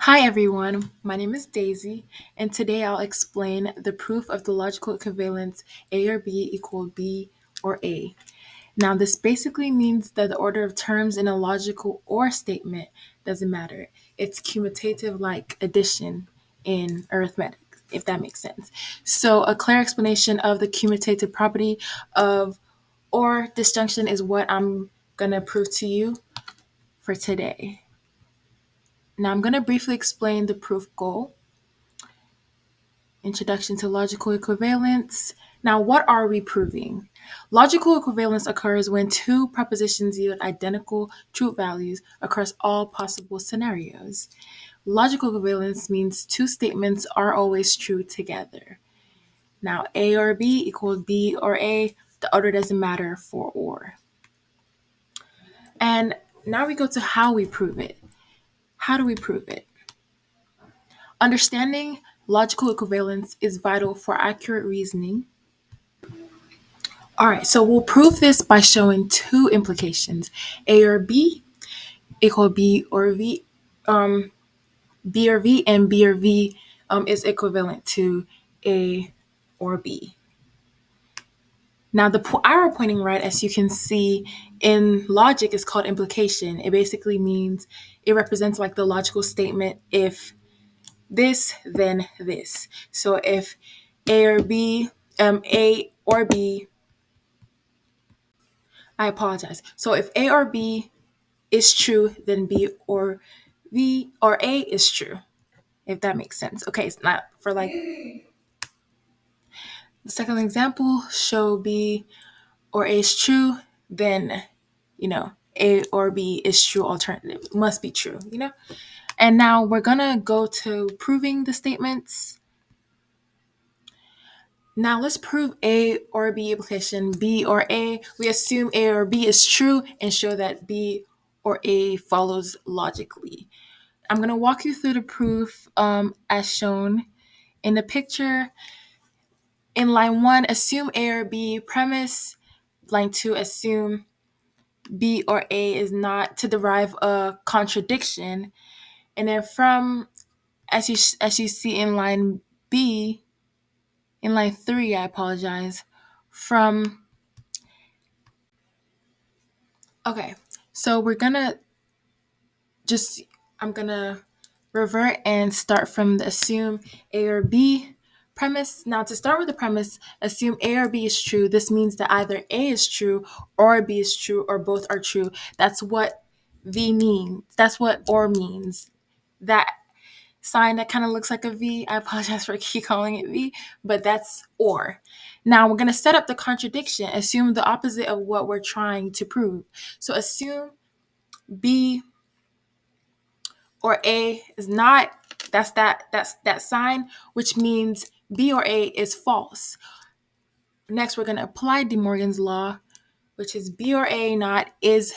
Hi everyone, my name is Daisy, and today I'll explain the proof of the logical equivalence A or B equal B or A. Now, this basically means that the order of terms in a logical or statement doesn't matter. It's commutative like addition in arithmetic, if that makes sense. So, a clear explanation of the commutative property of or disjunction is what I'm going to prove to you for today. Now, I'm going to briefly explain the proof goal. Introduction to logical equivalence. Now, what are we proving? Logical equivalence occurs when two propositions yield identical true values across all possible scenarios. Logical equivalence means two statements are always true together. Now, A or B equals B or A, the order doesn't matter for or. And now we go to how we prove it. How do we prove it? Understanding logical equivalence is vital for accurate reasoning. All right, so we'll prove this by showing two implications. A or B equal B or V, B or V, and B or V is equivalent to A or B. Now, the arrow pointing right, as you can see in logic, is called implication. It basically means it represents like the logical statement if this, then this. So if A or B, A or B, I apologize. So if A or B is true, then B or V or A is true, if that makes sense. Okay, it's not for like the second example, show B or A is true, then, A or B is true alternative. It must be true. And now we're gonna go to proving the statements. Now let's prove A or B implication B or A. We assume A or B is true and show that B or A follows logically. I'm going to walk you through the proof as shown in the picture. In line 1, assume A or B premise. Line 2, assume B or A is not to derive a contradiction. And then from, as you see in line B, in line 3, I apologize, from, okay, so we're going to just, I'm going to revert and start from the assume A or B premise. Now, to start with the premise, assume A or B is true. This means that either A is true or B is true or both are true. That's what V means. That's what or means. That sign that kind of looks like a V, I apologize for keep calling it V, but that's or. Now, we're going to set up the contradiction. Assume the opposite of what we're trying to prove. So assume B or A is not, that's that sign, which means B or A is false. Next, we're going to apply De Morgan's law, which is B or A not is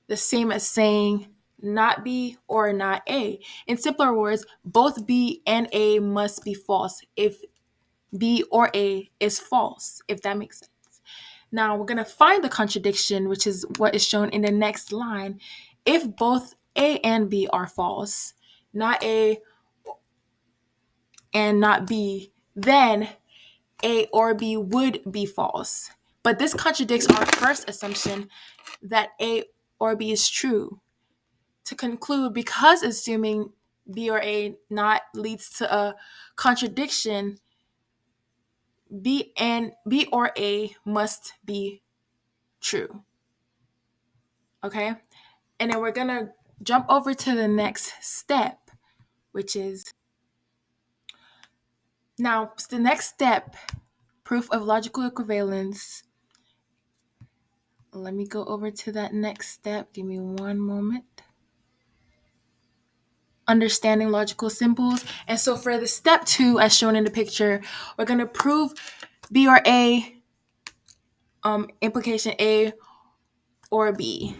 the same as saying not B or not A. In simpler words, both B and A must be false if B or A is false, if that makes sense. Now, we're going to find the contradiction, which is what is shown in the next line. If both A and B are false, not A and not B, then A or B would be false. But this contradicts our first assumption that A or B is true. To conclude, because assuming B or A not leads to a contradiction, B or A must be true. Okay? And then we're going to jump over to the next step, which is now the next step, proof of logical equivalence. Let me go over to that next step. Give me one moment. Understanding logical symbols. And so for the step 2, as shown in the picture, we're going to prove B or A, implication A or B.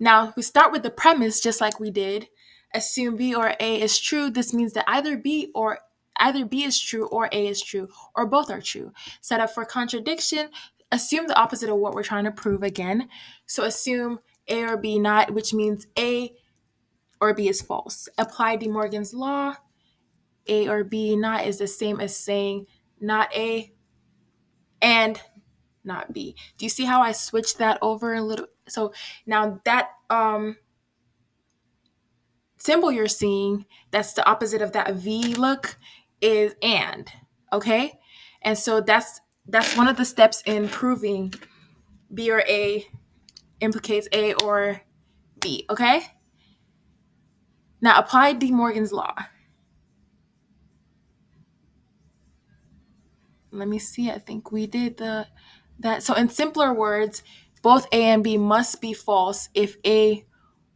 Now, we start with the premise just like we did. Assume B or A is true. This means that either B is true or A is true, or both are true. Set up for contradiction, assume the opposite of what we're trying to prove again. So assume A or B not, which means A or B is false. Apply De Morgan's law. A or B not is the same as saying not A and not B. Do you see how I switched that over a little? So now that symbol you're seeing, that's the opposite of that V look, is and. Okay? And so that's one of the steps in proving B or A implicates A or B. Okay? Now apply De Morgan's law. Let me see. I think we did that. So in simpler words, both A and B must be false if A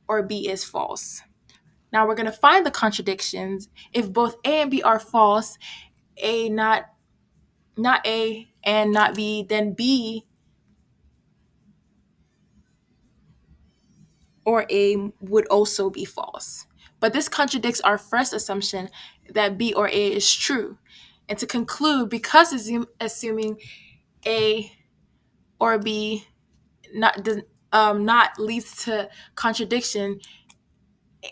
or B is false. Now we're going to find the contradictions. If both A and B are false, A not A and not B, then B or A would also be false. But this contradicts our first assumption that B or A is true. And to conclude, because assuming A or B not leads to contradiction,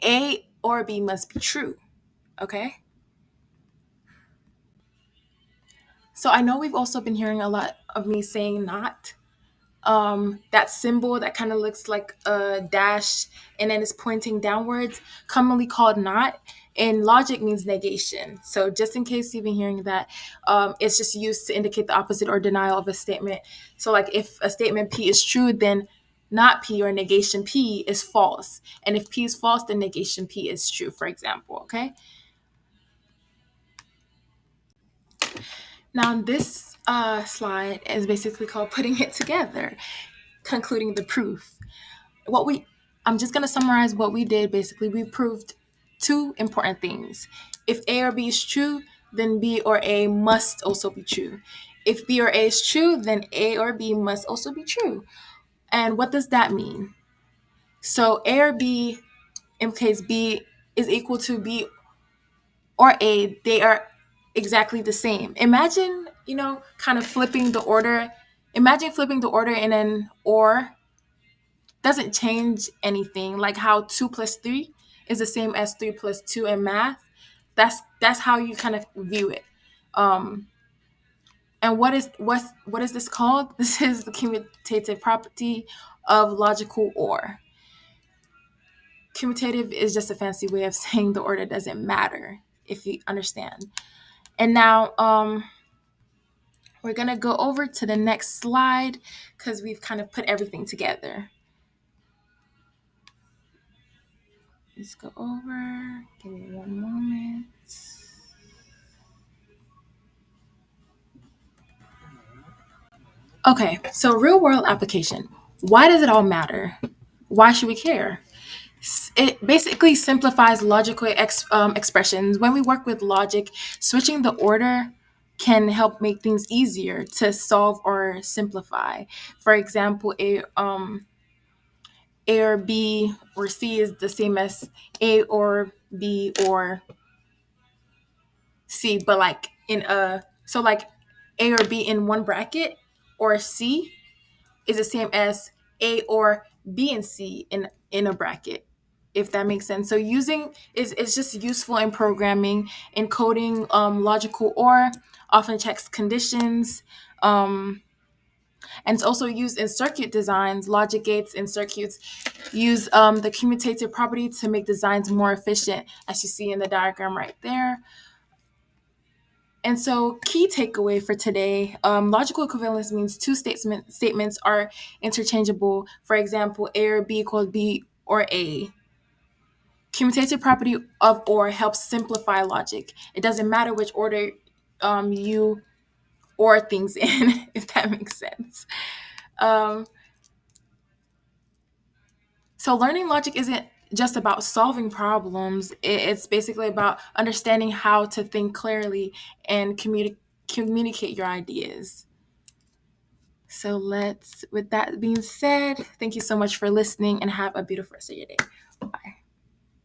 A or B must be true. Okay? So I know we've also been hearing a lot of me saying not. That symbol that kind of looks like a dash and then is pointing downwards, commonly called not, in logic means negation. So just in case you've been hearing that, it's just used to indicate the opposite or denial of a statement. So like if a statement P is true, then not P or negation P is false. And if P is false, then negation P is true, for example. Okay. Now this slide is basically called putting it together, concluding the proof. what we I'm just going to summarize what we did. Basically, we proved two important things. If A or B is true, then B or A must also be true. If B or A is true, then A or B must also be true. And what does that mean? So A or B implicates B is equal to B or A. They are exactly the same. Imagine, kind of flipping the order. Imagine flipping the order and then or doesn't change anything. Like how 2 plus 3 is the same as 3 plus 2 in math. That's how you kind of view it. Um, and what is this called? This is the commutative property of logical or. Commutative is just a fancy way of saying the order doesn't matter, if you understand. And now we're gonna go over to the next slide because we've kind of put everything together. Let's go over. Give me one moment. Okay, so real world application. Why does it all matter? Why should we care? It basically simplifies logical expressions. When we work with logic, switching the order can help make things easier to solve or simplify. For example, A or B or C is the same as A or B or C, but like like A or B in one bracket or C is the same as A or B and C in a bracket, if that makes sense. So using is just useful in programming. Encoding logical or often checks conditions. And it's also used in circuit designs. Logic gates and circuits use the commutative property to make designs more efficient, as you see in the diagram right there. And so, key takeaway for today: logical equivalence means two statements are interchangeable. For example, A or B equals B or A. Commutative property of or helps simplify logic. It doesn't matter which order you or things in, if that makes sense. Um, so, learning logic isn't just about solving problems. It's basically about understanding how to think clearly and communicate your ideas. So with that being said, thank you so much for listening and have a beautiful rest of your day.